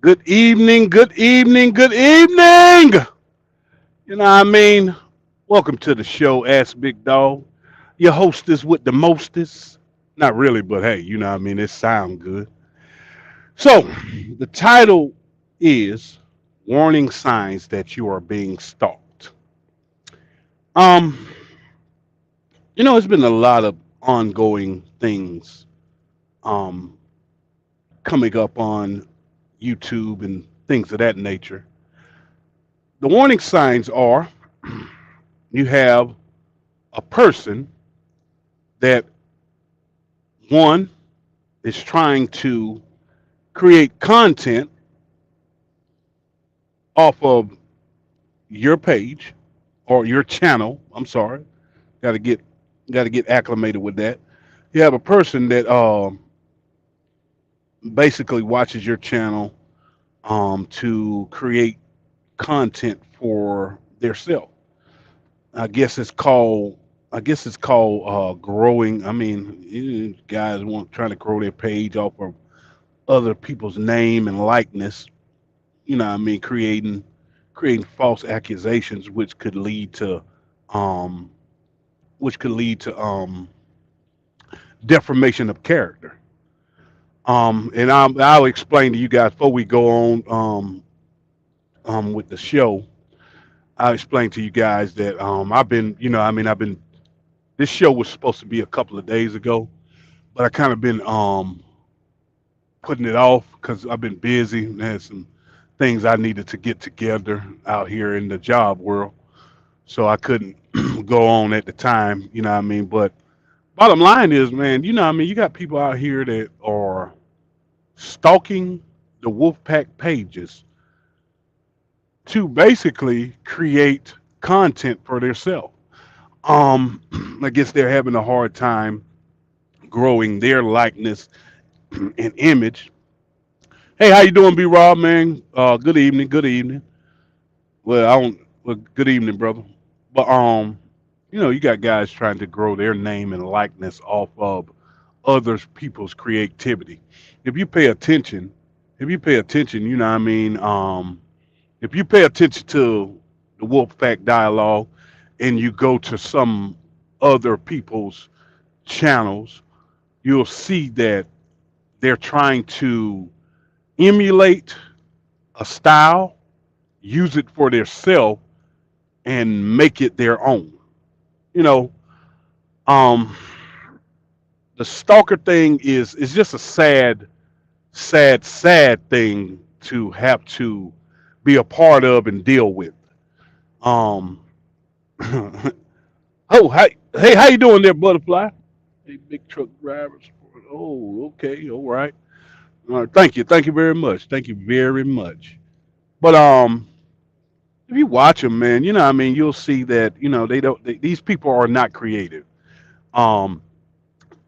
Good evening, good evening, good evening. You know what I mean? Welcome to the show, Ask Big Dog. Your hostess with the mostest. Not really, but hey, you know what I mean? It sound good. So, the title is Warning Signs That You Are Being Stalked. Um, it's been a lot of ongoing things um coming up on YouTube and things of that nature. The warning signs are you have a person that one is trying to create content off of your page or your channel. I'm sorry, got to get got to get acclimated with that. You have a person that basically watches your channel to create content for their self. I guess it's called growing. I mean, guys want trying to grow their page off of other people's name and likeness. You know what I mean, creating false accusations um which could lead to defamation of character. And I'll explain to you guys before we go on with the show. I'll explain to you guys that I've been, I've been. This show was supposed to be a couple of days ago, but I kind of been putting it off because I've been busy and had some things I needed to get together out here in the job world. So I couldn't go on at the time, you know what I mean? But bottom line is, man, you know what I mean? You got people out here that are stalking the Wolfpack pages to basically create content for themselves. Um, I guess they're having a hard time growing their likeness and image. Hey, how you doing, B Rob, man? Good evening, good evening. Well, I don't. Well, good evening, brother. But you got guys trying to grow their name and likeness off of other people's creativity. If you pay attention, if you pay attention, you know what I mean. If you pay attention to the Wolfpack dialogue, and you go to some other people's channels, you'll see that they're trying to emulate a style, use it for their self, and make it their own. You know, um, the stalker thing is just a sad thing to have to be a part of and deal with. Um, oh, hey, how you doing there, butterfly? Hey, big truck drivers. Oh, okay, all right. All right, thank you very much, thank you very much. But if you watch them, man, you know, I mean, you'll see that they don't. These people are not creative. Um,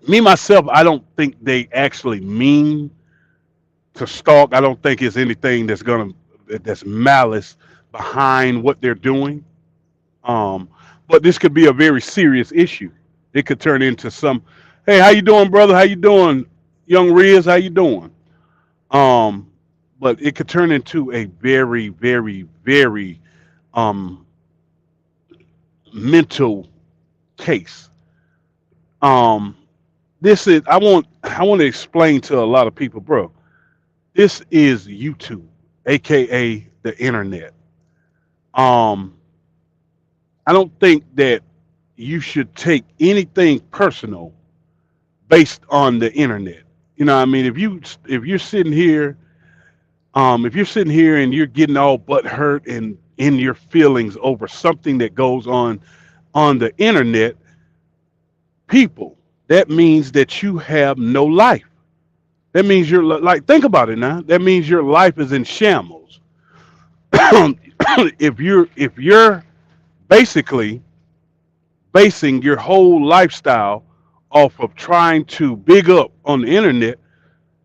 Me myself, I don't think they actually mean to stalk. I don't think it's anything that's malice behind what they're doing. Um, but this could be a very serious issue. It could turn into some. Hey, how you doing, brother? How you doing, young Riz? How you doing? Um, but it could turn into a very, very, very um, mental case. Um, this is I want to explain to a lot of people, bro. This is YouTube, aka the internet. Um, I don't think that you should take anything personal based on the internet. You know what I mean? If you're sitting here, if you're sitting here and you're getting all butt hurt and in your feelings over something that goes on the internet, people, that means that you have no life. That means like, think about it now. That means your life is in shambles. If you're basically basing your whole lifestyle off of trying to big up on the internet,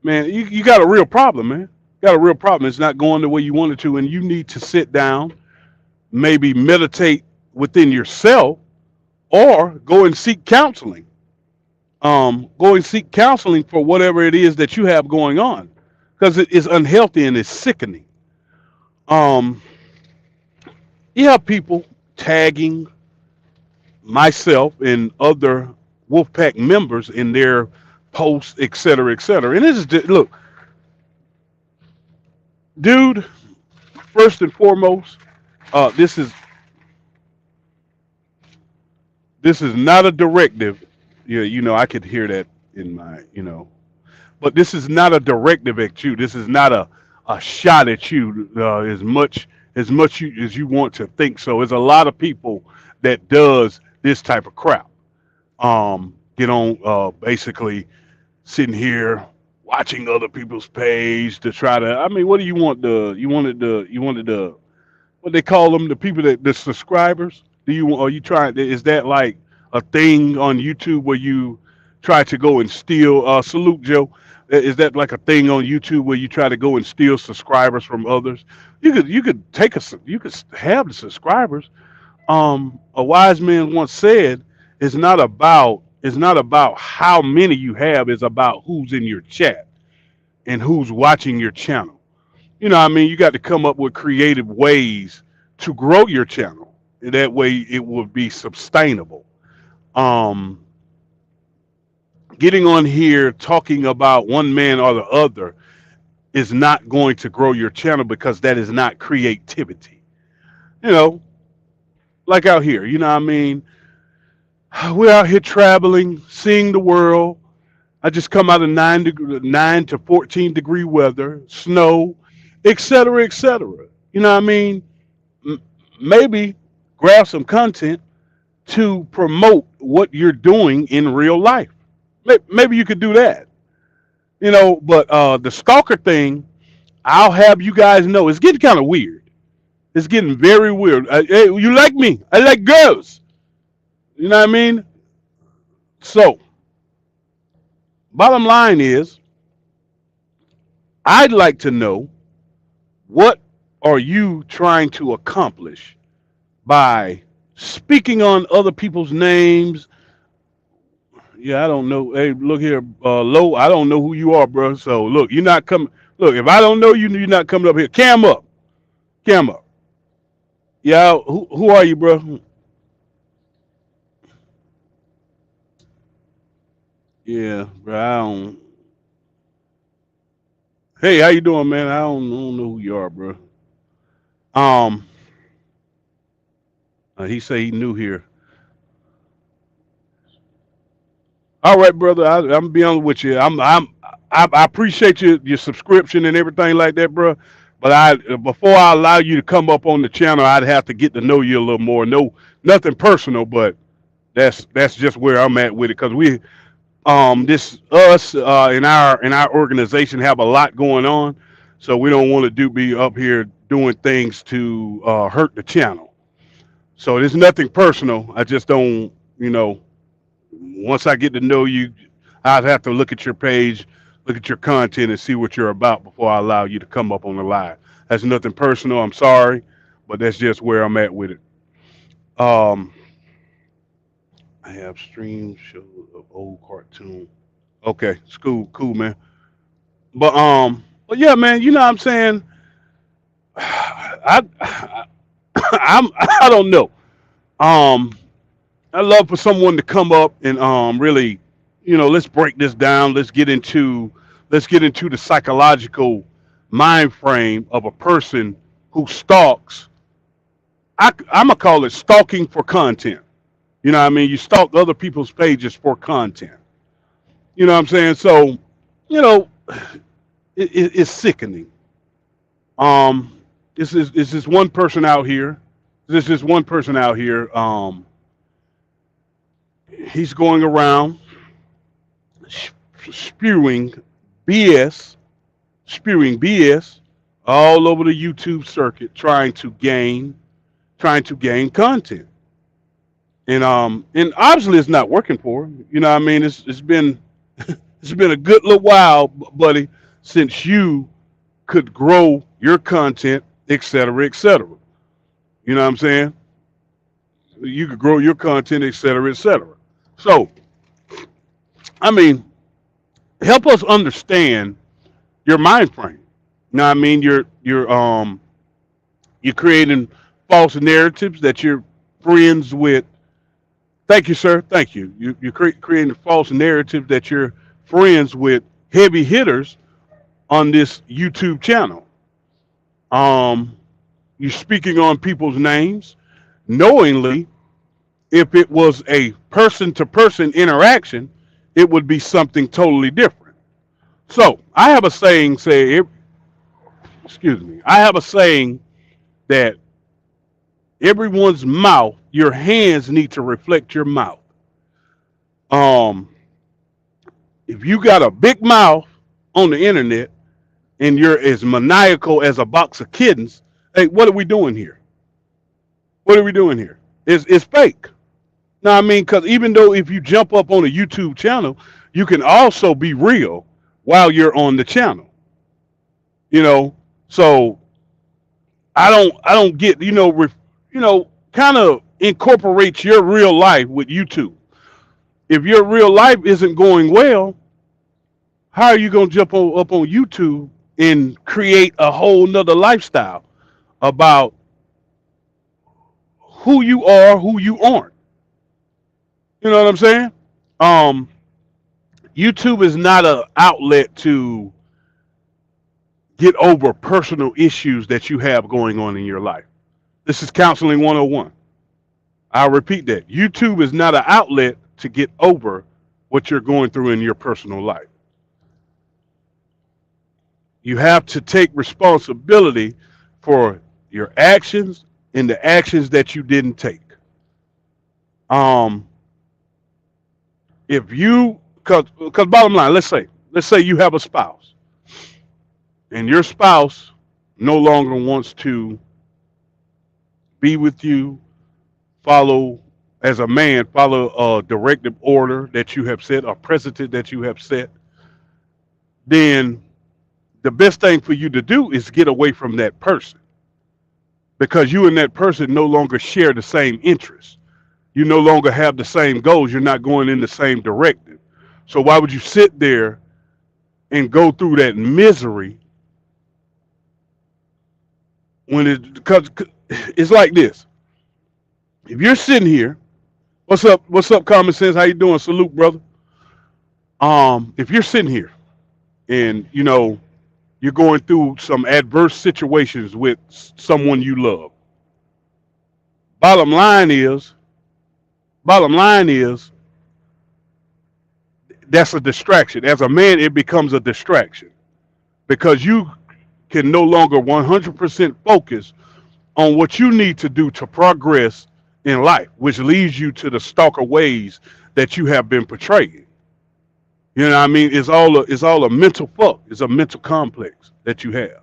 man, you got a real problem, man. You got a real problem. It's not going the way you wanted to, and you need to sit down, maybe meditate within yourself, or go and seek counseling. Go and seek counseling for whatever it is that you have going on. because it is unhealthy and it's sickening. Um, you have people tagging myself and other Wolfpack members in their posts, et cetera, et cetera. And this is just, look, dude. First and foremost, uh, this is this is not a directive. Yeah, I could hear that in my. But this is not a directive at you. This is not a shot at you as you want to think so. There's a lot of people that does this type of crap. Get on basically sitting here watching other people's page to try to. I mean, what do you want? You wanted the what they call them, the people that the subscribers. Do you are you trying? Is that like a thing on YouTube where you try to go and steal? Salute Joe. Is that like a thing on YouTube where you try to go and steal subscribers from others? You could you could have the subscribers. A wise man once said, it's not about how many you have. It's about who's in your chat and who's watching your channel. I mean, you got to come up with creative ways to grow your channel. That way, it will be sustainable. Um, Getting on here talking about one man or the other is not going to grow your channel because that is not creativity. You know, like out here, what I mean? We're out here traveling, seeing the world. I just come out of 9 to 14 degree weather, snow, et cetera, et cetera. I mean? M- Maybe grab some content to promote what you're doing in real life. Maybe you could do that. But the stalker thing, I'll have you guys know, it's getting kind of weird. It's getting very weird. Hey, you like me? I like girls. You know what I mean? So, bottom line is, I'd like to know, what are you trying to accomplish by speaking on other people's names? Yeah, I don't know. Hey, look here, Low. I don't know who you are, bro. So look, you're not coming. Look, if I don't know you, you're not coming up here. Cam up, cam up. Yeah, who are you, bro? Yeah, bro. I don't. Hey, how you doing, man? I don't know who you are, bro. Um, he say he new here. All right, brother. I'm be honest with you. I appreciate your subscription and everything like that, bro. But before I allow you to come up on the channel, I'd have to get to know you a little more. No, nothing personal, but that's just where I'm at with it. Cause we this us in our organization have a lot going on, so we don't want to be up here doing things to hurt the channel. So there's nothing personal. I just don't, you know. Once I get to know you, I'd have to look at your page, look at your content, and see what you're about before I allow you to come up on the live. That's nothing personal. I'm sorry, but that's just where I'm at with it. Um, I have stream shows of old cartoon. Okay, it's cool, man. But yeah, man, you know what I'm saying? I don't know. Um, I love for someone to come up and really, let's break this down. Let's get into the psychological mind frame of a person who stalks. I'm gonna call it stalking for content. You know what I mean? You stalk other people's pages for content. You know what I'm saying? So, you know, it's sickening. Um, this is one person out here. This is one person out here. He's going around spewing BS, spewing BS all over the YouTube circuit, trying to gain content, and obviously it's not working for him. You know what I mean? It's been it's been a good little while, buddy, since you could grow your content, et cetera, et cetera. You know what I'm saying? You could grow your content, et cetera, et cetera. So, I mean, help us understand. your mind frame. You know what I mean? You're creating false narratives that you're friends with. Thank you, sir. Thank you. You're creating false narratives that you're friends with heavy hitters on this YouTube channel. Um, you're speaking on people's names knowingly. If it was a person to person interaction, it would be something totally different. So I have a saying, excuse me, I have a saying that everyone's mouth, your hands need to reflect your mouth. Um, if you got a big mouth on the internet and you're as maniacal as a box of kittens, hey, what are we doing here? What are we doing here? It's fake. No, I mean, because even though if you jump up on a YouTube channel, you can also be real while you're on the channel. You know, so I don't get kind of incorporate your real life with YouTube. If your real life isn't going well, how are you gonna up on YouTube and create a whole nother lifestyle about who you are, who you aren't? You know what I'm saying? Um, YouTube is not an outlet to get over personal issues that you have going on in your life. This is counseling 101. I'll repeat that. YouTube is not an outlet to get over what you're going through in your personal life. You have to take responsibility for your actions and the actions that you didn't take. Um, if you, because bottom line, let's say you have a spouse, and your spouse no longer wants to be with you, follow as a man, follow a directive order that you have set, a precedent that you have set, then the best thing for you to do is get away from that person because you and that person no longer share the same interests. You no longer have the same goals. You're not going in the same directive. So why would you sit there and go through that misery when because it's like this. If you're sitting here, what's up? What's up, common sense? How you doing? Salute, brother. If you're sitting here and you're going through some adverse situations with someone you love, bottom line is, bottom line is, that's a distraction. As a man, it becomes a distraction because you can no longer 100% focus on what you need to do to progress in life, which leads you to the stalker ways that you have been portraying. You know what I mean? It's all a mental fuck. It's a mental complex that you have.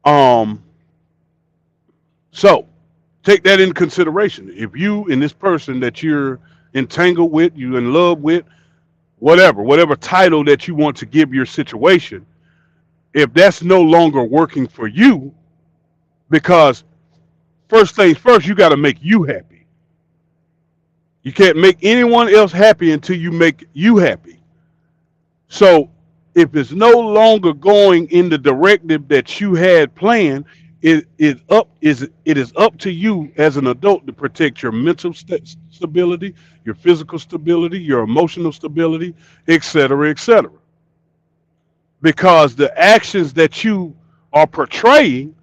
Um, so take that into consideration. If you and this person that you're entangled with, you in love with, whatever title that you want to give your situation, if that's no longer working for you, because first things first, you got to make you happy. You can't make anyone else happy until you make you happy. So if it's no longer going in the directive that you had planned, it is up to you as an adult to protect your mental stability, your physical stability, your emotional stability, et cetera, et cetera. Because the actions that you are portraying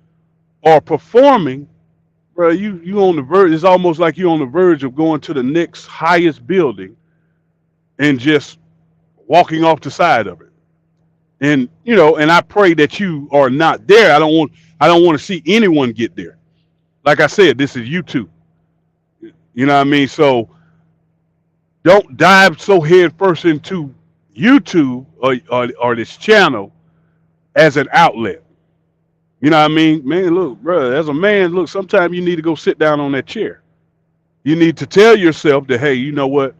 or performing, bro, you on the verge. It's almost like you're on the verge of going to the next highest building and just walking off the side of it. And and I pray that you are not there. I don't want to see anyone get there. Like I said, this is YouTube. You know what I mean? So don't dive so head first into YouTube or this channel as an outlet. You know what I mean? Man, look, bro, as a man, look, sometimes you need to go sit down on that chair. You need to tell yourself that, hey, you know what?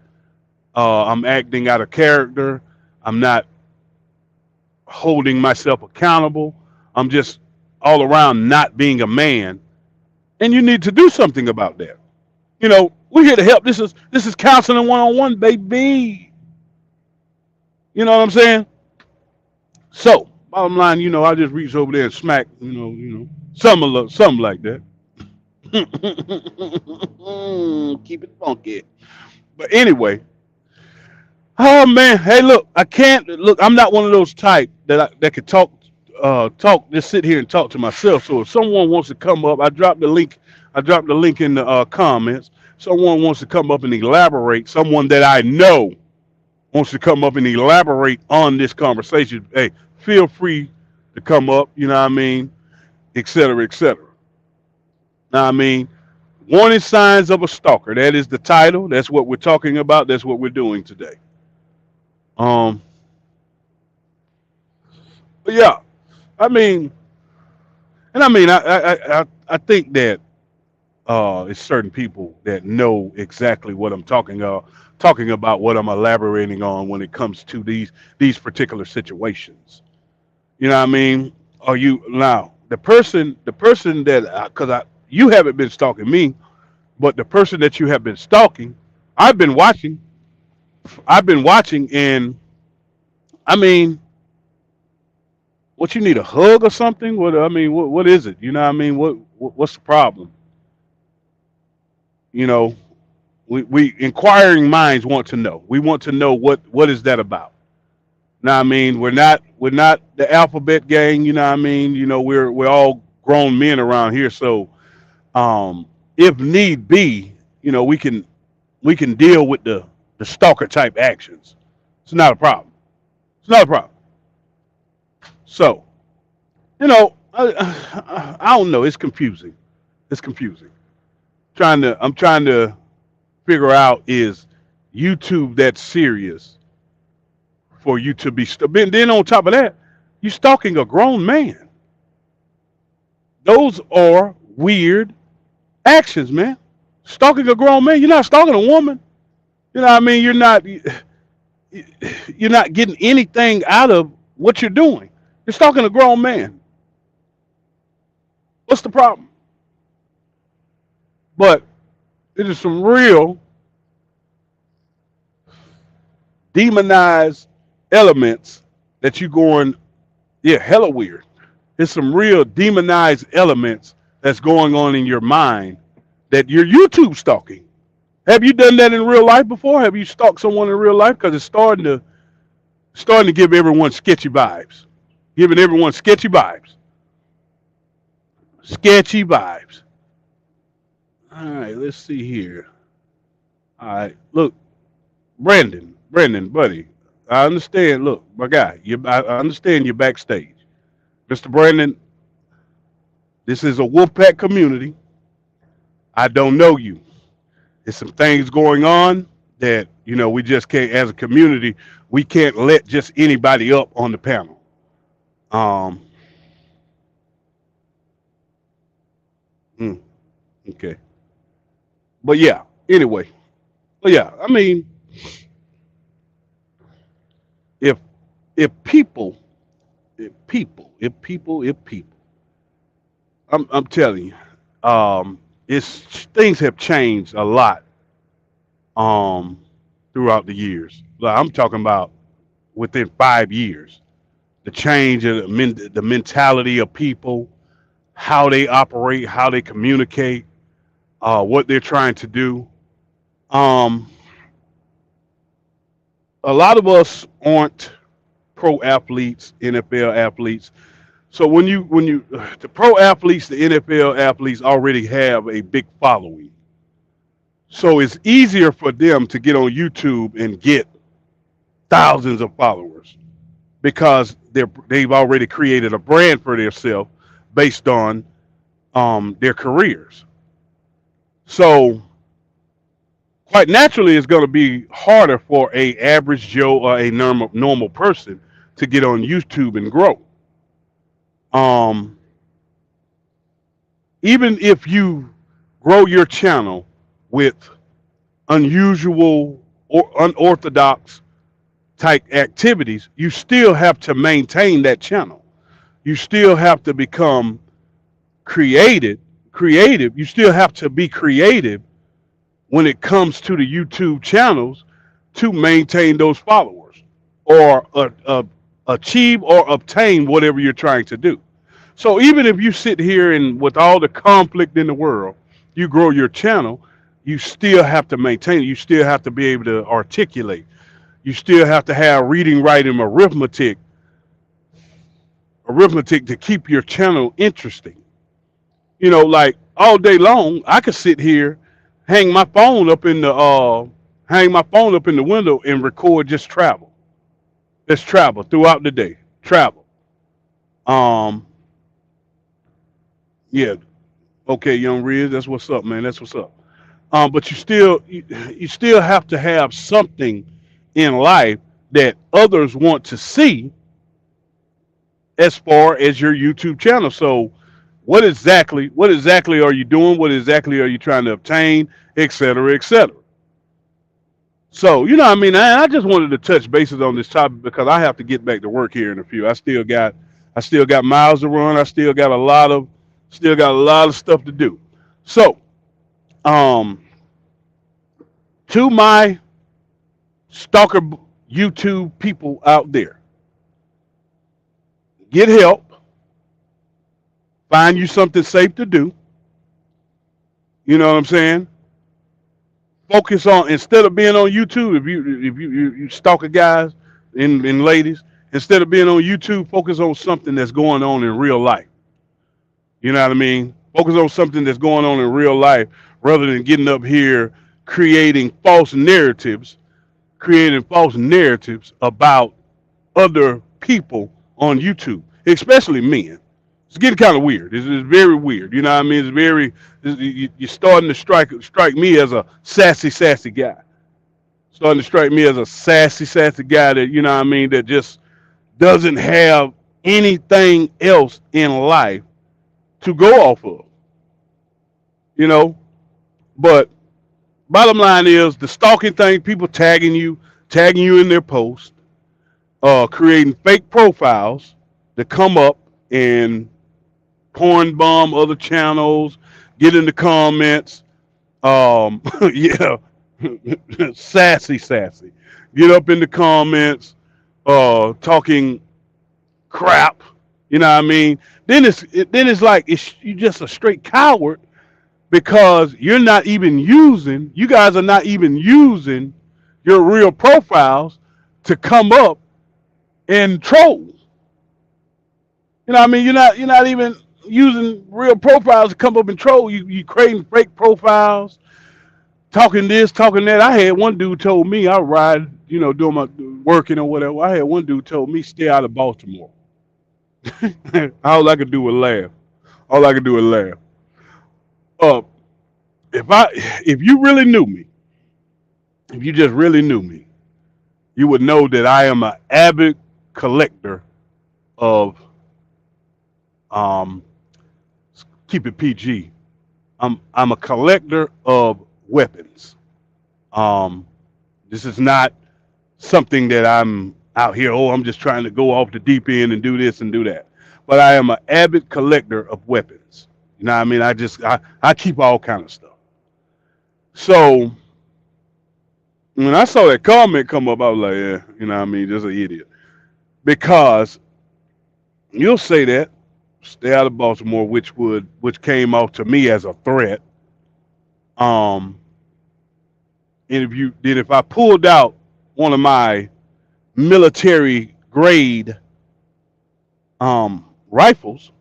I'm acting out of character. I'm not holding myself accountable. I'm just all around not being a man. And you need to do something about that. We're here to help. This is counseling 101, baby. You know what I'm saying? So bottom line, I just reach over there and smack, something like that. Keep it funky. But anyway, oh man, hey look, I can't look. I'm not one of those type that could talk, just sit here and talk to myself. So if someone wants to come up, I dropped the link. I dropped the link in the comments. Someone wants to come up and elaborate. Someone that I know wants to come up and elaborate on this conversation. Hey, feel free to come up. You know what I mean, et cetera, et cetera. Now I mean, warning signs of a stalker. That is the title. That's what we're talking about. That's what we're doing today. Um, but yeah, I mean, I think that it's certain people that know exactly what I'm talking about, what I'm elaborating on when it comes to these particular situations. You know what I mean? Are you now the person that because I you haven't been stalking me, but the person that you have been stalking, I've been watching. I've been watching, and I mean, what you need a hug or something? What I mean, what is it? You know what I mean? What's the problem? You know, we inquiring minds want to know. We want to know what is that about. Now I mean, we're not the alphabet gang. You know what I mean? We're all grown men around here. So if need be, we can deal with the stalker type actions. It's not a problem. It's not a problem. So I don't know. It's confusing. It's confusing. I'm trying to figure out, is YouTube that serious for you to be then on top of that, you stalking a grown man. Those are weird actions, man. Stalking a grown man. You're not stalking a woman. You know what I mean? You're not getting anything out of what you're doing. You're stalking a grown man. What's the problem? But it is some real demonized elements that you going, yeah, hella weird. There's some real demonized elements that's going on in your mind that you're YouTube stalking. Have you done that in real life before? Have you stalked someone in real life? Because it's starting to give everyone sketchy vibes, giving everyone sketchy vibes, sketchy vibes. All right, let's see here. All right, look, Brandon, buddy, I understand. Look, my guy, I understand you're backstage, Mr. Brandon. This is a Wolfpack community. I don't know you. There's some things going on that we just can't, as a community, we can't let just anybody up on the panel. Um, mm, okay, but yeah. Anyway, but yeah, I mean, if if people, if people, I'm telling you, it's things have changed a lot um throughout the years. Like, I'm talking about within 5 years, the change of the mentality of people, how they operate, how they communicate, what they're trying to do. Um, a lot of us aren't pro athletes, NFL athletes. So when you the pro athletes, the NFL athletes already have a big following. So it's easier for them to get on YouTube and get thousands of followers because they've already created a brand for themselves based on their careers. So quite naturally, it's going to be harder for a average Joe or a normal person to get on YouTube and grow. Um, Even if you grow your channel with unusual or unorthodox type activities, you still have to maintain that channel. You still have to become creative. Creative. You still have to be creative when it comes to the YouTube channels to maintain those followers or achieve or obtain whatever you're trying to do. So even if you sit here and with all the conflict in the world, you grow your channel, you still have to maintain it. You still have to be able to articulate. You still have to have reading, writing, arithmetic to keep your channel interesting. Like all day long, I could sit here, hang my phone up in the hang my phone up in the window and record just travel. Just travel throughout the day. Travel. Um, yeah. Okay, young Riz, that's what's up, man. That's what's up. But you still have to have something in life that others want to see as far as your YouTube channel. So what exactly are you doing? What exactly are you trying to obtain, et cetera, et cetera? So, what I mean, I just wanted to touch bases on this topic because I have to get back to work here in a few. I still got miles to run. I still got a lot of stuff to do. So, um, to my stalker YouTube people out there, get help, find you something safe to do. You know what I'm saying? Focus on, instead of being on YouTube. If you stalker guys and ladies, instead of being on YouTube, focus on something that's going on in real life. You know what I mean? Focus on something that's going on in real life rather than getting up here creating false narratives, creating false narratives about other people on YouTube, especially men. It's getting kind of weird. It's very weird. You know what I mean? You're starting to strike me as a sassy guy. Starting to strike me as a sassy guy that, you know what I mean, that just doesn't have anything else in life to go off of. You know, but bottom line is the stalking thing. People tagging you in their posts, creating fake profiles that come up and porn bomb other channels, get in the comments. Yeah, sassy. Get up in the comments, talking crap. You know what I mean? Then it's like you just a straight coward because you guys are not even using your real profiles to come up and troll. You know what I mean? You're not even using real profiles to come up and troll. You creating fake profiles, talking this, talking that. I had one dude told me I ride, doing my working or whatever. I had one dude told me stay out of Baltimore. All I could do was laugh. All I could do was laugh. Uh, if you really knew me, if you just really knew me, you would know that I am an avid collector of um keep it PG. I'm a collector of weapons. Um, this is not something that I'm out here. Oh, I'm just trying to go off the deep end and do this and do that. But I am an avid collector of weapons. You know what I mean? I keep all kind of stuff. So when I saw that comment come up, I was like, yeah, you know what I mean, just an idiot. Because you'll say that, stay out of Baltimore, which came off to me as a threat. Um, and if I pulled out one of my military grade rifles,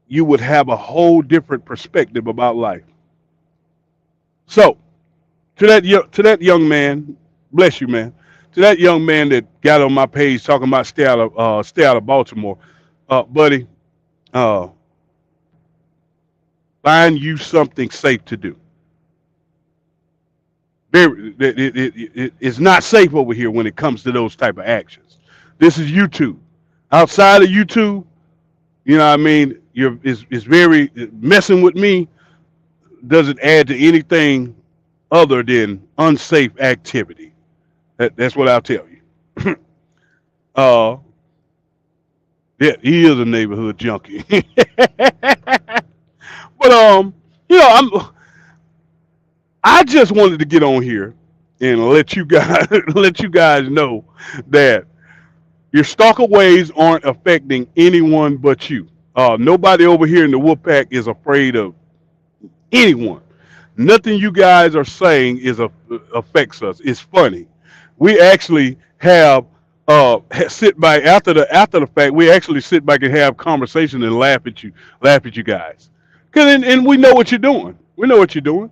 you would have a whole different perspective about life. So to that young man, bless you, man. To that young man that got on my page talking about stay out of Baltimore, buddy, uh, find you something safe to do. It's not safe over here when it comes to those type of actions. This is YouTube. Outside of YouTube, you know what I mean. It's very messing with me doesn't add to anything other than unsafe activity. That's what I'll tell you. uh, yeah, he is a neighborhood junkie. But I just wanted to get on here and let you guys let you guys know that Your stalker ways aren't affecting anyone but you. Nobody over here in the Wolfpack is afraid of anyone. Nothing you guys are saying affects us. It's funny. We actually have sit back after the fact. We actually sit back and have conversation and laugh at you guys. And we know what you're doing. We know what you're doing.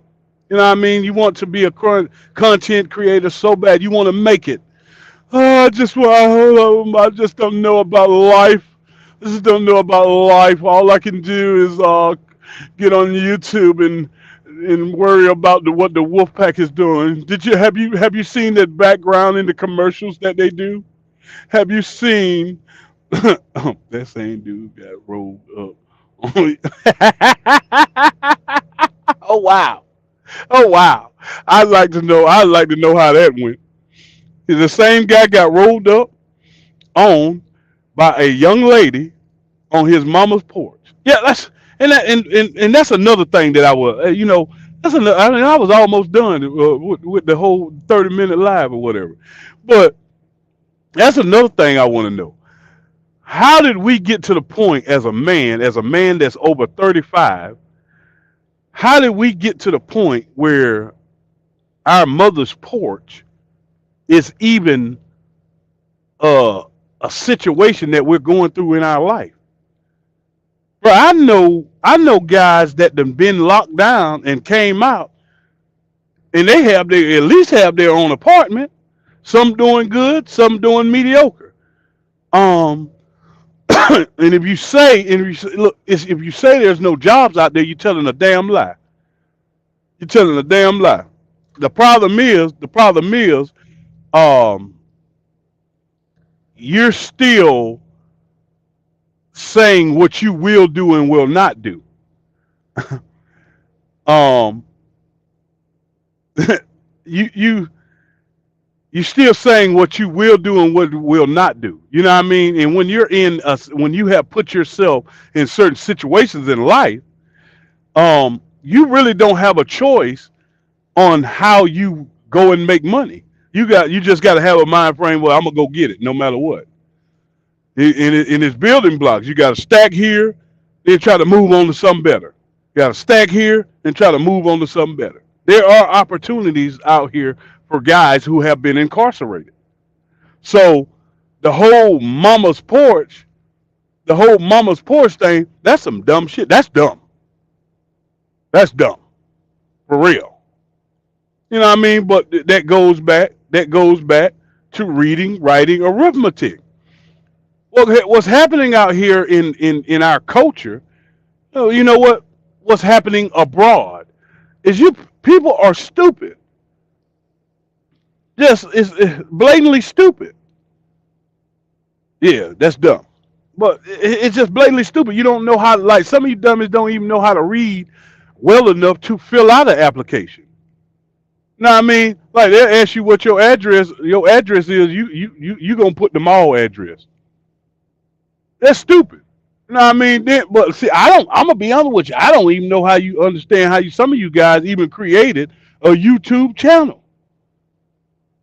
You know what I mean? You want to be a content creator so bad. You want to make it. I just don't know about life. I just don't know about life. All I can do is get on YouTube and worry about what the Wolfpack is doing. Have you seen that background in the commercials that they do? Have you seen that same dude got rolled up? Oh wow! Oh wow! I'd like to know how that went. The same guy got rolled up on by a young lady on his mama's porch. Yeah, and that's another thing that I was, that's another. I mean, I was almost done with the whole 30-minute live or whatever, but that's another thing I want to know. How did we get to the point as a man that's over 35? How did we get to the point where our mother's porch is even uh, a situation that we're going through in our life? Bro, I know guys that done been locked down and came out, and they have at least have their own apartment. Some doing good, some doing mediocre. Um, and if you say there's no jobs out there, you're telling a damn lie. You're telling a damn lie. The problem is, um, you're still saying what you will do and will not do. Um, you you you're still saying what you will do and what will not do. You know what I mean? And when you have put yourself in certain situations in life, you really don't have a choice on how you go and make money. You just got to have a mind frame. Well, I'm gonna go get it no matter what. In its building blocks, you got to stack here, then try to move on to something better. You got to stack here and try to move on to something better. There are opportunities out here for guys who have been incarcerated. So the whole mama's porch, the whole mama's porch thing, that's some dumb shit. That's dumb. That's dumb. For real. You know what I mean? But that goes back to reading, writing, arithmetic. What's happening out here in our culture, you know what's happening abroad is you people are stupid. Just is blatantly stupid. Yeah, that's dumb. But it's just blatantly stupid. You don't know how, like, some of you dummies don't even know how to read well enough to fill out an application. Know what I mean? Like, they'll ask you what your address is. You gonna put the mall address. That's stupid. You know what I mean? But see, I'm gonna be honest with you. I don't even know how you understand how some of you guys even created a YouTube channel.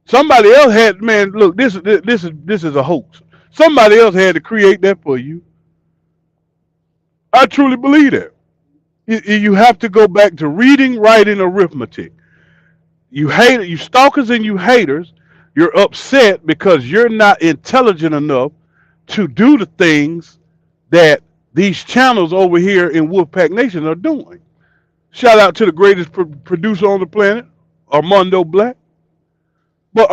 Somebody else had, man. Look, this is a hoax. Somebody else had to create that for you. I truly believe that. You have to go back to reading, writing, arithmetic. You stalkers and you haters. You're upset because you're not intelligent enough to do the things that these channels over here in Wolfpack Nation are doing. Shout out to the greatest producer on the planet, Armando Black. But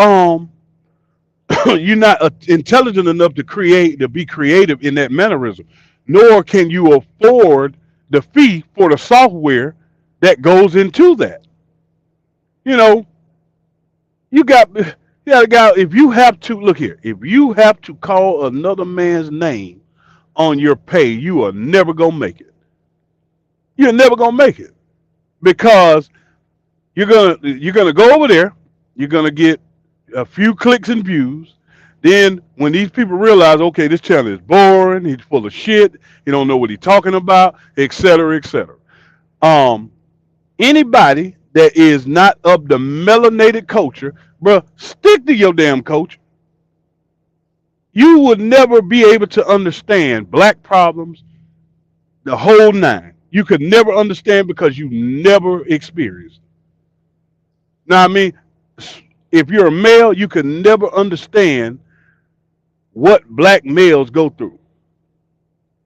you're not intelligent enough to be creative in that mannerism, nor can you afford the fee for the software that goes into that. You know, you got you got to go. If you have to look here, if you have to call another man's name on your pay, you are never gonna make it. You're never gonna make it because you're gonna go over there. You're gonna get a few clicks and views. Then when these people realize, okay, this channel is boring, he's full of shit, he don't know what he's talking about, etc., etc. Um, Anybody that is not of the melanated culture, bro, stick to your damn culture. You would never be able to understand black problems, the whole nine. You could never understand because you never experienced. Now, I mean, if you're a male, you could never understand what black males go through.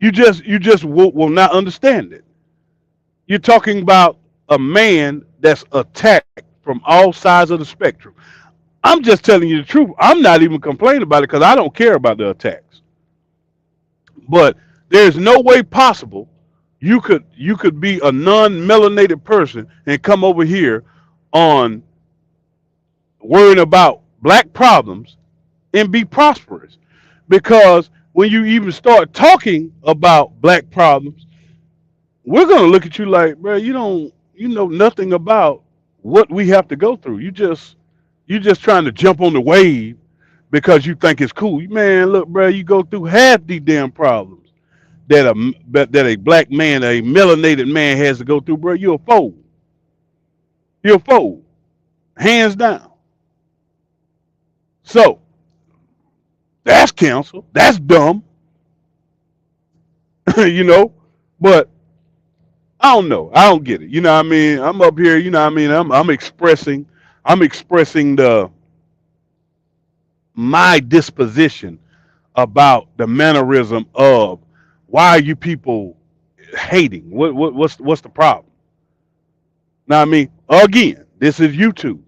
You just will not understand it. You're talking about a man that's attacked from all sides of the spectrum. I'm just telling you the truth. I'm not even complaining about it because I don't care about the attacks. But there's no way possible you could be a non-melanated person and come over here on worrying about black problems and be prosperous. Because when you even start talking about black problems, we're gonna look at you like, bro, you know nothing about what we have to go through. You just trying to jump on the wave because you think it's cool. Man, look, bro, you go through half these damn problems that a black man, a melanated man, has to go through, bro. You're a fool. You're a fool, hands down. So that's counsel. That's dumb, you know. But I don't know. I don't get it. You know what I mean? I'm up here. You know what I mean? I'm expressing the my disposition about the mannerism of why are you people hating? What's the problem? Now I mean, again, this is YouTube.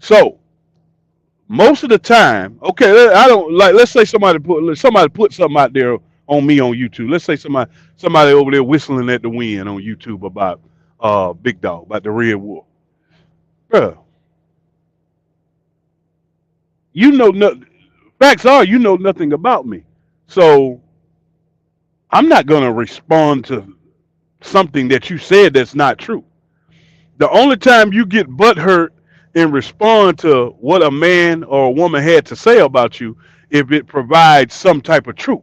So most of the time, okay, I don't like. Let's say somebody put something out there on me on YouTube. Let's say somebody over there whistling at the wind on YouTube about Big Dog, about the Red Wolf, bro. You know, no, facts are you know nothing about me, so I'm not gonna respond to something that you said that's not true. The only time you get butthurt and respond to what a man or a woman had to say about you if it provides some type of truth.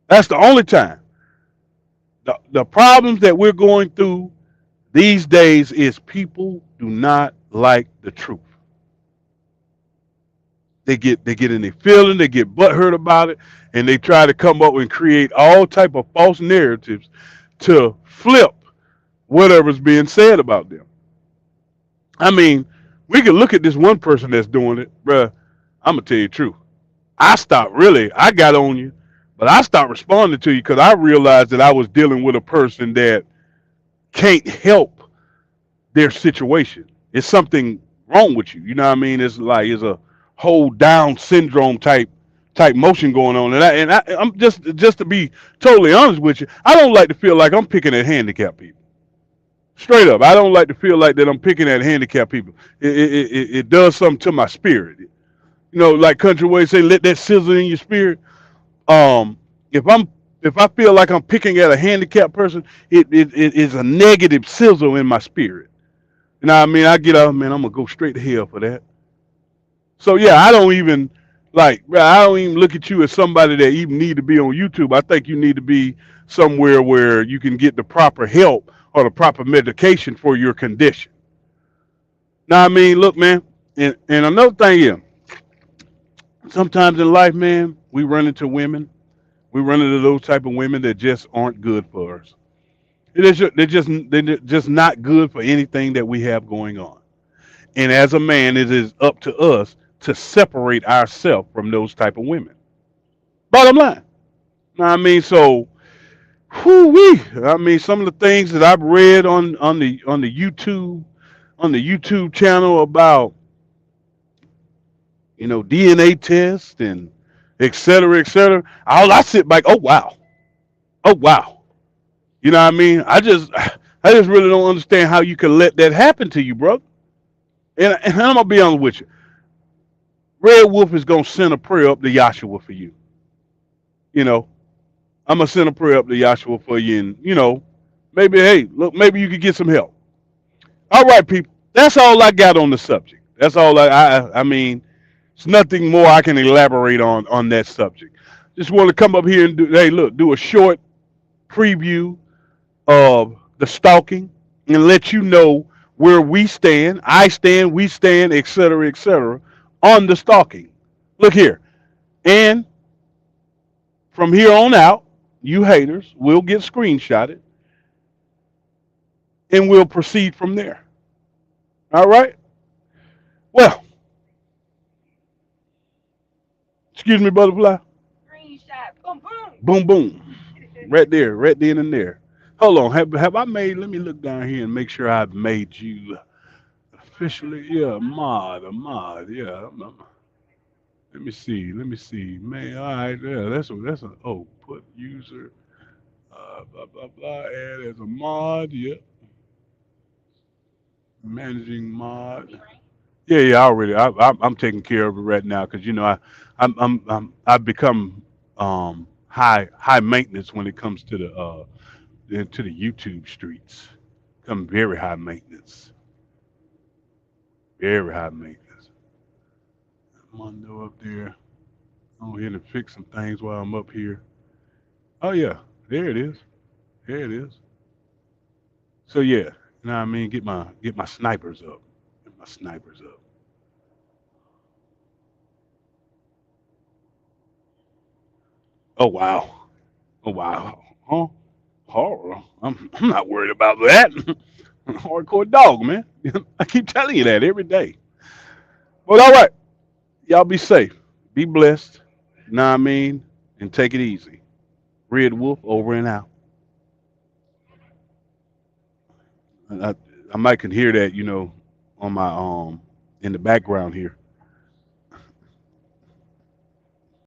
That's the only time. The problems that we're going through these days is people do not like the truth. They get in their feeling, they get butthurt about it, and they try to come up and create all type of false narratives to flip whatever's being said about them. I mean, we can look at this one person that's doing it, bruh. I'm gonna tell you the truth. I got on you, but I stopped responding to you because I realized that I was dealing with a person that can't help their situation. It's something wrong with you. You know what I mean? It's like it's a whole Down syndrome type motion going on, I'm just to be totally honest with you. I don't like to feel like I'm picking at handicapped people. Straight up, I don't like to feel like that I'm picking at handicapped people. It does something to my spirit. You know, like country ways say, let that sizzle in your spirit. Um, if I'm if I feel like I'm picking at a handicapped person, it is a negative sizzle in my spirit. You know what I mean? I get up, man, I'm gonna go straight to hell for that. So yeah, I don't even like, bro, I don't even look at you as somebody that even need to be on YouTube. I think you need to be somewhere where you can get the proper help or the proper medication for your condition. Now I mean, look, man, and another thing is, sometimes in life, man, we run into women. We run into those type of women that just aren't good for us. They're just not good for anything that we have going on. And as a man, it is up to us to separate ourselves from those type of women. Bottom line. I mean, so, whoo-wee. I mean, some of the things that I've read on the YouTube channel about DNA test and et cetera, et cetera. All I sit back, oh wow. You know what I mean? I just really don't understand how you can let that happen to you, bro. And I'm gonna be honest with you. Red Wolf is gonna send a prayer up to Yahshua for you. You know, I'm gonna send a prayer up to Yahshua for you, and maybe hey, look, maybe you could get some help. All right, people. That's all I got on the subject. That's all I mean, it's nothing more I can elaborate on that subject. Just want to come up here and do a short preview of the stalking and let you know where we stand, I stand, we stand, et cetera, on the stalking. Look here. And from here on out, you haters will get screenshotted and we'll proceed from there. All right? Well, excuse me, Butterfly. Boom, boom. Right there, right then and there. Hold on. Have I made, let me look down here and make sure I've made you officially, yeah, mod, a mod. Yeah. Let me see. Let me see. Man, all right. Yeah, oh, put user, blah, blah, blah, add as a mod. Yep. Managing mod. Yeah, yeah, I already. I'm taking care of it right now because I've become high maintenance when it comes to the YouTube streets. Become very high maintenance, very high maintenance. Mondo up there. I'm here to fix some things while I'm up here. Oh yeah, there it is. There it is. So yeah, you know what I mean. Get my snipers up. Get my snipers up. Oh wow. Oh wow. Huh? Horror. I'm not worried about that. Hardcore dog, man. I keep telling you that every day. But all right, y'all be safe. Be blessed. Know what I mean? And take it easy. Red Wolf over and out. I, I might can hear that, on my in the background here.